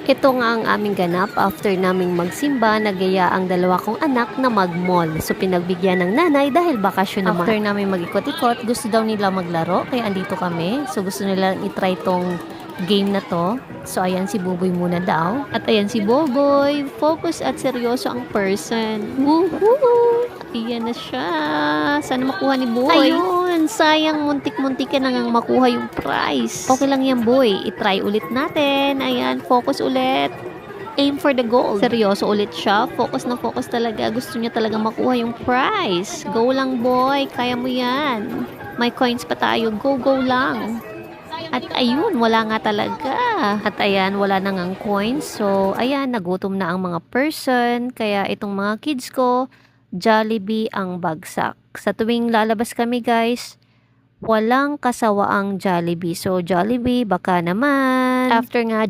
Ito nga ang aming ganap after naming magsimba, nagaya ang dalawa kong anak na mag-mall. So pinagbigyan ng nanay dahil bakasyon naman. After namin mag-ikot-ikot, gusto daw nila maglaro kaya andito kami. So gusto nila i-try tong game na to. So ayan si Buboy muna daw. At ayan si Boboy, focus at seryoso ang person. Woohoo! Ayan na siya. Sana makuha ni Boy. Ayun, sayang muntik-muntik ka na ngang makuha yung prize. Okay lang yan, Boy. I-try ulit natin. Ayan, focus ulit. Aim for the goal. Seryoso ulit siya. Focus na focus talaga. Gusto niya talaga makuha yung prize. Go lang, Boy. Kaya mo yan. May coins pa tayo. Go, go lang. At ayun, wala nga talaga. At ayan, wala na ngang coins. So, ayan, nagutom na ang mga person. Kaya itong mga kids ko, Jollibee ang bagsak. Sa tuwing lalabas kami guys, walang kasawaang Jollibee. So, Jollibee, baka naman. After nga